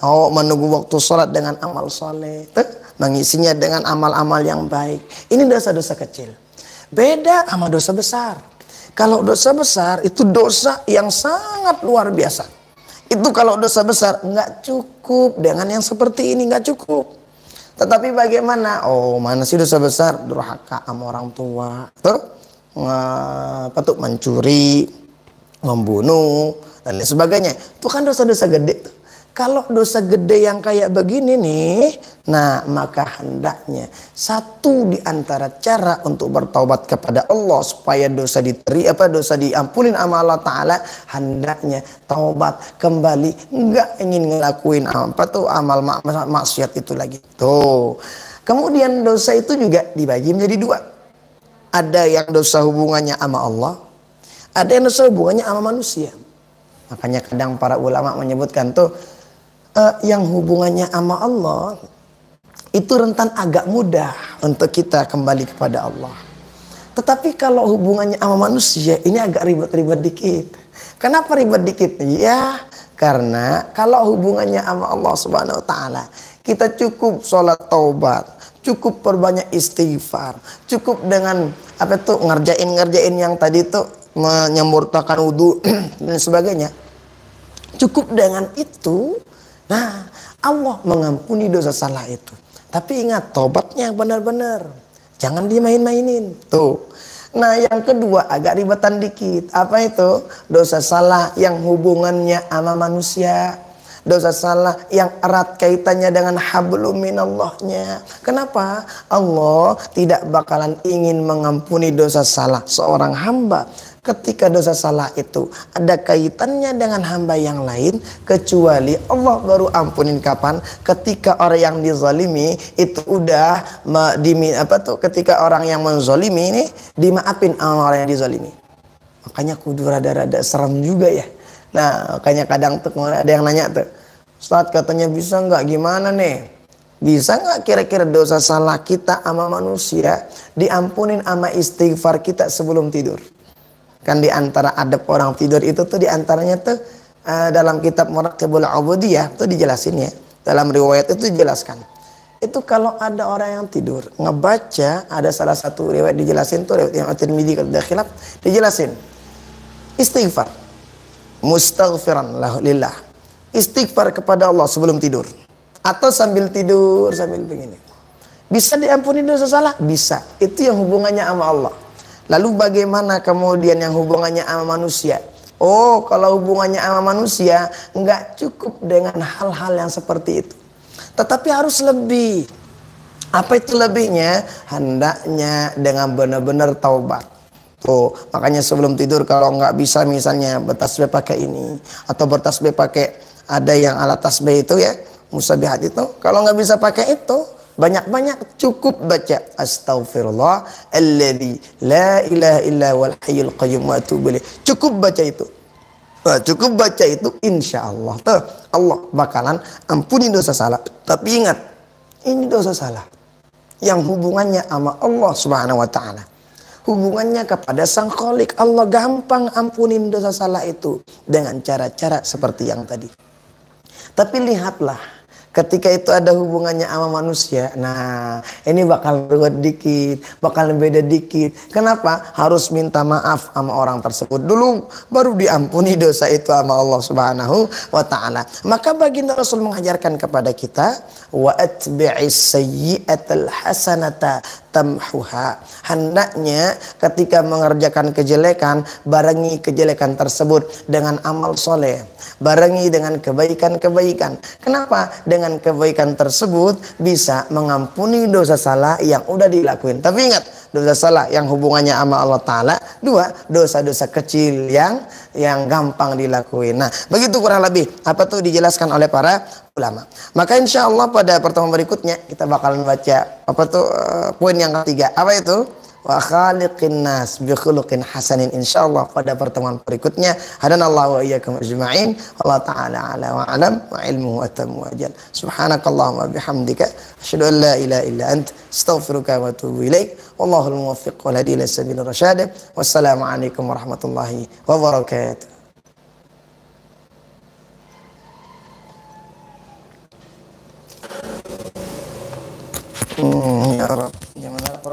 Oh, menunggu waktu sholat dengan amal soleh, mengisinya dengan amal-amal yang baik. Ini dosa-dosa kecil. Beda sama dosa besar. Kalau dosa besar itu dosa yang sangat luar biasa. Itu kalau dosa besar nggak cukup dengan yang seperti ini, nggak cukup. Tetapi bagaimana? Oh, mana sih dosa besar? Durhaka sama orang tua, mencuri, membunuh dan lain sebagainya. Itu kan dosa-dosa gede tuh. Kalau dosa gede yang kayak begini nih, nah maka hendaknya satu di antara cara untuk bertaubat kepada Allah supaya dosa dosa diampunin sama Allah Ta'ala, hendaknya taubat kembali, enggak ingin ngelakuin amal maksiat itu lagi. Tuh. Kemudian dosa itu juga dibagi menjadi dua. Ada yang dosa hubungannya sama Allah, ada yang dosa hubungannya sama manusia. Makanya kadang para ulama menyebutkan tuh yang hubungannya sama Allah itu rentan agak mudah untuk kita kembali kepada Allah. Tetapi kalau hubungannya sama manusia ini agak ribet-ribet dikit. Kenapa ribet dikit? Ya karena kalau hubungannya sama Allah Subhanahu wa taala, kita cukup sholat taubat, cukup perbanyak istighfar, cukup dengan ngerjain yang tadi tuh menyempurnakan wudu dan sebagainya. Cukup dengan itu, nah Allah mengampuni dosa salah itu. Tapi ingat, tobatnya benar-benar, jangan dimain-mainin. Tuh. Nah yang kedua agak ribetan dikit. Apa itu? Dosa salah yang hubungannya sama manusia. Dosa salah yang erat kaitannya dengan hablum minallahnya. Kenapa? Allah tidak bakalan ingin mengampuni dosa salah seorang hamba ketika dosa salah itu ada kaitannya dengan hamba yang lain, kecuali Allah baru ampunin kapan? Ketika orang yang dizalimi itu udah ketika orang yang menzalimi ini dimaafin sama orang yang dizalimi. Makanya kudu rada-rada serem juga ya. Nah makanya kadang tuh ada yang nanya tuh, Ustaz katanya bisa nggak, gimana nih? Bisa nggak kira-kira dosa salah kita sama manusia diampunin sama istighfar kita sebelum tidur? Kan di antara adab orang tidur itu tuh di antaranya tuh dalam kitab Muraqibul Ubudiyah tuh dijelasin ya. Dalam riwayat itu dijelaskan. Itu kalau ada orang yang tidur ngebaca, ada salah satu riwayat dijelasin tuh riwayat yang At-Tirmidzi kalau tidak khilaf, dijelasin istighfar mustaghfiran lillah. Istighfar kepada Allah sebelum tidur atau sambil tidur sambil begini. Bisa diampuni dosa salah? Bisa. Itu yang hubungannya sama Allah. Lalu bagaimana kemudian yang hubungannya sama manusia? Oh, kalau hubungannya sama manusia nggak cukup dengan hal-hal yang seperti itu. Tetapi harus lebih. Apa itu lebihnya? Hendaknya dengan benar-benar taubat. Tuh, makanya sebelum tidur kalau nggak bisa misalnya bertasbih pakai ini atau bertasbih pakai ada yang alat tasbih itu ya, musabihat itu. Kalau nggak bisa pakai itu, banyak-banyak cukup baca astaghfirullah alladzi la ilaha illa huwal hayyul qayyum wa atubu ilaih. Cukup baca itu. Cukup baca itu insyaallah tuh Allah bakalan ampuni dosa salah. Tapi ingat, ini dosa salah yang hubungannya sama Allah Subhanahu wa taala. Hubungannya kepada Sang Khalik. Allah gampang ampunin dosa salah itu dengan cara-cara seperti yang tadi. Tapi lihatlah, ketika itu ada hubungannya sama manusia, nah ini bakal ruwet dikit, bakal beda dikit. Kenapa? Harus minta maaf sama orang tersebut dulu, baru diampuni dosa itu sama Allah Subhanahu wa ta'ala. Maka baginda Rasul mengajarkan kepada kita, wa atbi'is sayyi'atal hasanata tamhuha. Hendaknya ketika mengerjakan kejelekan, barengi kejelekan tersebut dengan amal soleh, barengi dengan kebaikan-kebaikan. Kenapa? Dengan kebaikan tersebut bisa mengampuni dosa salah yang udah dilakuin. Tapi ingat, dosa salah yang hubungannya sama Allah Ta'ala. Dua, dosa-dosa kecil yang gampang dilakuin. Nah, begitu kurang lebih apa tuh dijelaskan oleh para ulama. Maka insya Allah pada pertemuan berikutnya kita bakalan baca poin yang ketiga. Apa itu? Wa khaliqin nas bi khuluqin hasanin. Insyaallah pada pertemuan berikutnya. Hadanallahu wa iyyakum ajma'in. Allah taala ala wa alam wa ilmuhu atammu ajal. Subhanakallahumma bihamdika asyhadu an la ilaha illa ant astaghfiruka wa atubu ilaik. Wallahul muwaffiq wal hadi ila sabilir rasyad. Wassalamu alaikum warahmatullahi wabarakatuh. Ya Rabb.